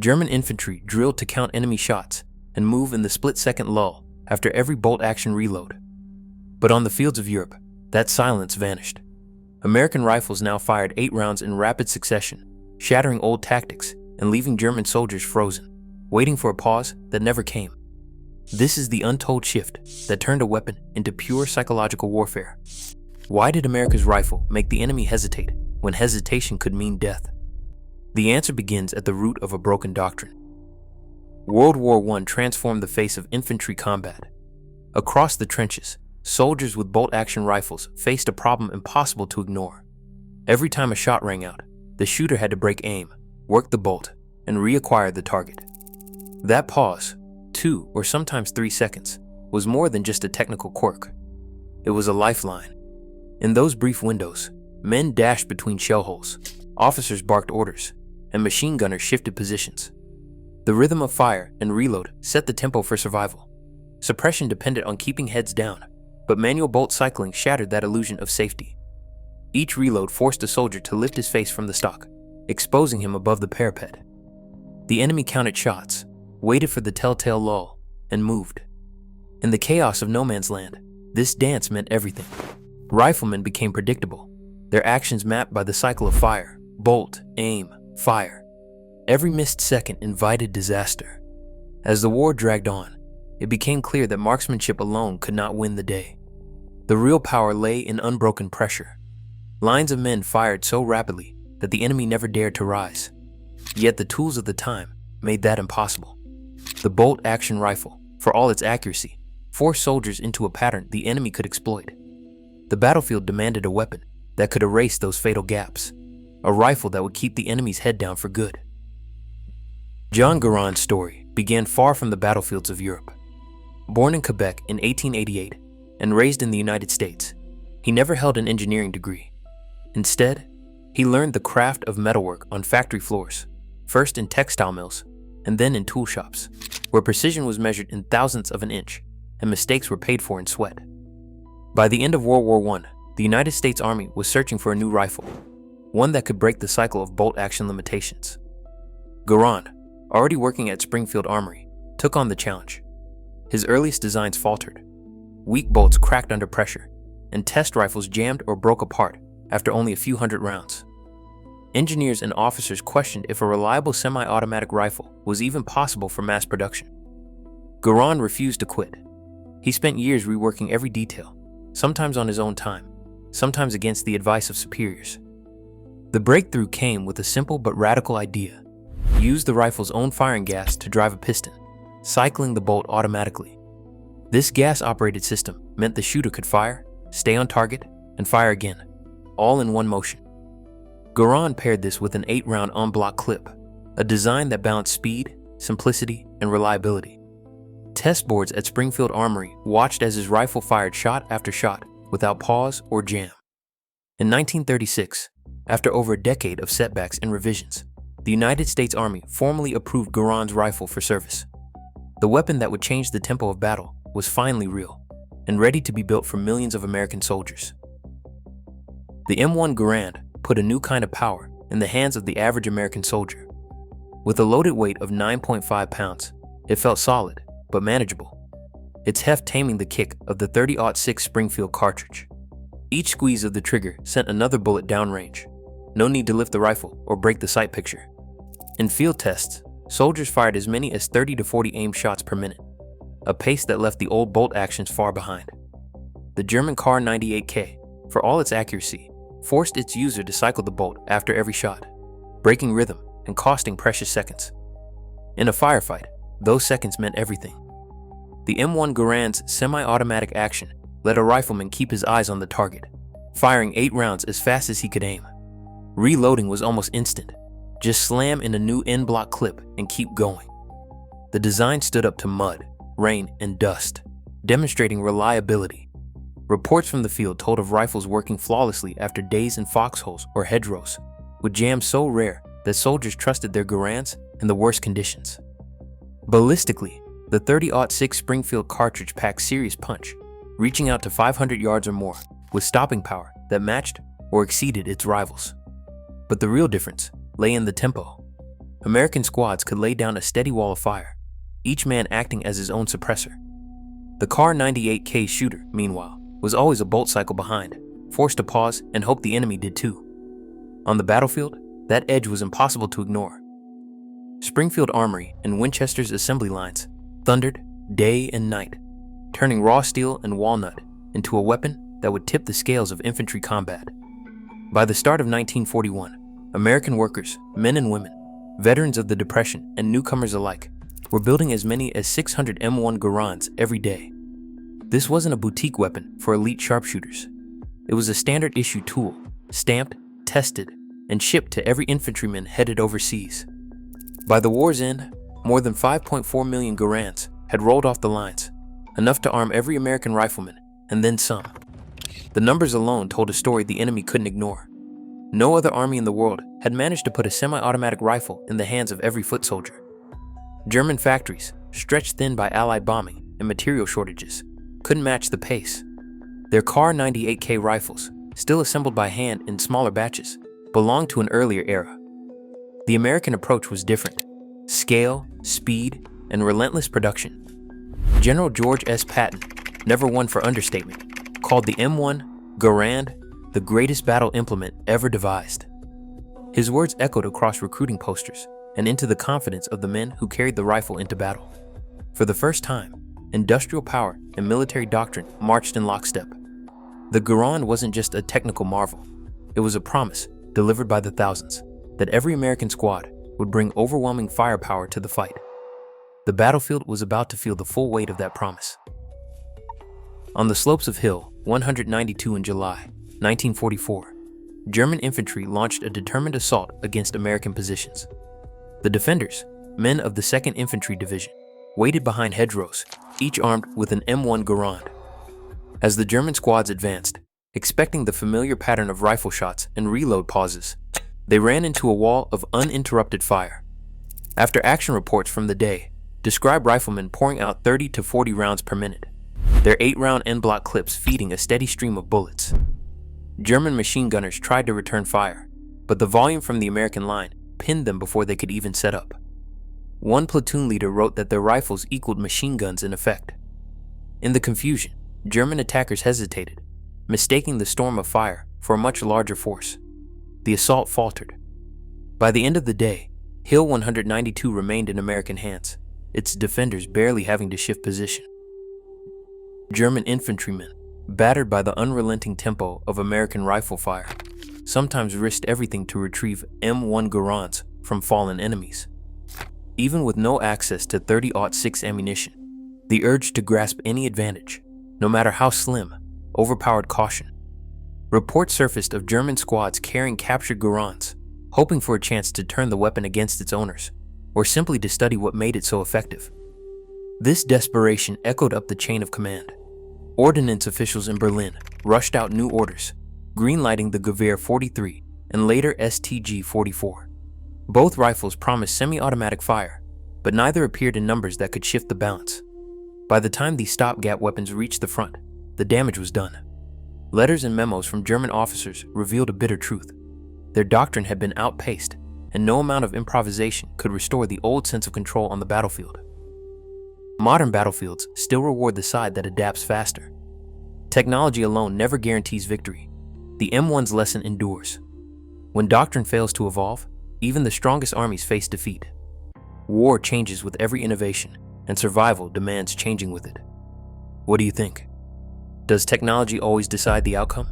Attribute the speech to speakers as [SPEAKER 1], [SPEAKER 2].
[SPEAKER 1] German infantry drilled to count enemy shots and move in the split-second lull after every bolt-action reload. But on the fields of Europe, that silence vanished. American rifles now fired 8 rounds in rapid succession, shattering old tactics and leaving German soldiers frozen, waiting for a pause that never came. This is the untold shift that turned a weapon into pure psychological warfare. Why did America's rifle make the enemy hesitate when hesitation could mean death? The answer begins at the root of a broken doctrine. World War I transformed the face of infantry combat. Across the trenches, soldiers with bolt-action rifles faced a problem impossible to ignore. Every time a shot rang out, the shooter had to break aim, work the bolt, and reacquire the target. That pause, 2 or sometimes 3 seconds, was more than just a technical quirk. It was a lifeline. In those brief windows, men dashed between shell holes, officers barked orders, and machine gunners shifted positions. The rhythm of fire and reload set the tempo for survival. Suppression depended on keeping heads down, but manual bolt cycling shattered that illusion of safety. Each reload forced a soldier to lift his face from the stock, exposing him above the parapet. The enemy counted shots, waited for the telltale lull, and moved. In the chaos of no man's land, this dance meant everything. Riflemen became predictable, their actions mapped by the cycle of fire, bolt, aim, fire. Every missed second invited disaster. As the war dragged on, it became clear that marksmanship alone could not win the day. The real power lay in unbroken pressure. Lines of men fired so rapidly that the enemy never dared to rise. Yet the tools of the time made that impossible. The bolt-action rifle, for all its accuracy, forced soldiers into a pattern the enemy could exploit. The battlefield demanded a weapon that could erase those fatal gaps, a rifle that would keep the enemy's head down for good. John Garand's story began far from the battlefields of Europe. Born in Quebec in 1888 and raised in the United States, he never held an engineering degree. Instead, he learned the craft of metalwork on factory floors, first in textile mills and then in tool shops, where precision was measured in thousandths of an inch and mistakes were paid for in sweat. By the end of World War I, the United States Army was searching for a new rifle, one that could break the cycle of bolt-action limitations. Garand, already working at Springfield Armory, took on the challenge. His earliest designs faltered. Weak bolts cracked under pressure, and test rifles jammed or broke apart after only a few hundred rounds. Engineers and officers questioned if a reliable semi-automatic rifle was even possible for mass production. Garand refused to quit. He spent years reworking every detail, sometimes on his own time, sometimes against the advice of superiors. The breakthrough came with a simple but radical idea. Use the rifle's own firing gas to drive a piston, cycling the bolt automatically. This gas-operated system meant the shooter could fire, stay on target, and fire again, all in one motion. Garand paired this with an 8-round en-bloc clip, a design that balanced speed, simplicity, and reliability. Test boards at Springfield Armory watched as his rifle fired shot after shot without pause or jam. In 1936, after over a decade of setbacks and revisions, the United States Army formally approved Garand's rifle for service. The weapon that would change the tempo of battle was finally real and ready to be built for millions of American soldiers. The M1 Garand put a new kind of power in the hands of the average American soldier. With a loaded weight of 9.5 pounds, it felt solid but manageable, its heft taming the kick of the .30-06 Springfield cartridge. Each squeeze of the trigger sent another bullet downrange. No need to lift the rifle or break the sight picture. In field tests, soldiers fired as many as 30 to 40 aim shots per minute, a pace that left the old bolt actions far behind. The German Kar 98K, for all its accuracy, forced its user to cycle the bolt after every shot, breaking rhythm and costing precious seconds. In a firefight, those seconds meant everything. The M1 Garand's semi-automatic action let a rifleman keep his eyes on the target, firing 8 rounds as fast as he could aim. Reloading was almost instant. Just slam in a new en-bloc clip and keep going. The design stood up to mud, rain, and dust, demonstrating reliability. Reports from the field told of rifles working flawlessly after days in foxholes or hedgerows, with jams so rare that soldiers trusted their Garands in the worst conditions. Ballistically, the .30-06 Springfield cartridge packed serious punch, reaching out to 500 yards or more, with stopping power that matched or exceeded its rivals. But the real difference lay in the tempo. American squads could lay down a steady wall of fire, each man acting as his own suppressor. The Kar 98K shooter, meanwhile, was always a bolt cycle behind, forced to pause and hope the enemy did too. On the battlefield, that edge was impossible to ignore. Springfield Armory and Winchester's assembly lines thundered day and night, turning raw steel and walnut into a weapon that would tip the scales of infantry combat. By the start of 1941, American workers, men and women, veterans of the Depression and newcomers alike, were building as many as 600 M1 Garands every day. This wasn't a boutique weapon for elite sharpshooters. It was a standard issue tool, stamped, tested, and shipped to every infantryman headed overseas. By the war's end, more than 5.4 million Garands had rolled off the lines, enough to arm every American rifleman, and then some. The numbers alone told a story the enemy couldn't ignore. No other army in the world had managed to put a semi-automatic rifle in the hands of every foot soldier. German factories, stretched thin by Allied bombing and material shortages, couldn't match the pace. Their Kar 98K rifles, still assembled by hand in smaller batches, belonged to an earlier era. The American approach was different: scale, speed, and relentless production. General George S. Patton, never one for understatement, called the M1 Garand the greatest battle implement ever devised. His words echoed across recruiting posters and into the confidence of the men who carried the rifle into battle. For the first time, industrial power and military doctrine marched in lockstep. The Garand wasn't just a technical marvel. It was a promise, delivered by the thousands, that every American squad would bring overwhelming firepower to the fight. The battlefield was about to feel the full weight of that promise. On the slopes of Hill 192 in July 1944, German infantry launched a determined assault against American positions. The defenders, men of the 2nd Infantry Division, waited behind hedgerows, each armed with an M1 Garand. As the German squads advanced, expecting the familiar pattern of rifle shots and reload pauses, they ran into a wall of uninterrupted fire. After action reports from the day describe riflemen pouring out 30 to 40 rounds per minute, their 8-round en-bloc clips feeding a steady stream of bullets. German machine gunners tried to return fire, but the volume from the American line pinned them before they could even set up. One platoon leader wrote that their rifles equaled machine guns in effect. In the confusion, German attackers hesitated, mistaking the storm of fire for a much larger force. The assault faltered. By the end of the day, Hill 192 remained in American hands, its defenders barely having to shift position. German infantrymen, battered by the unrelenting tempo of American rifle fire, sometimes risked everything to retrieve M1 Garands from fallen enemies. Even with no access to .30-06 ammunition, the urge to grasp any advantage, no matter how slim, overpowered caution. Reports surfaced of German squads carrying captured Garands, hoping for a chance to turn the weapon against its owners, or simply to study what made it so effective. This desperation echoed up the chain of command. Ordnance officials in Berlin rushed out new orders, greenlighting the Gewehr 43 and later STG 44. Both rifles promised semi-automatic fire, but neither appeared in numbers that could shift the balance. By the time these stopgap weapons reached the front, the damage was done. Letters and memos from German officers revealed a bitter truth. Their doctrine had been outpaced, and no amount of improvisation could restore the old sense of control on the battlefield. Modern battlefields still reward the side that adapts faster. Technology alone never guarantees victory. The M1's lesson endures. When doctrine fails to evolve, even the strongest armies face defeat. War changes with every innovation, and survival demands changing with it. What do you think? Does technology always decide the outcome?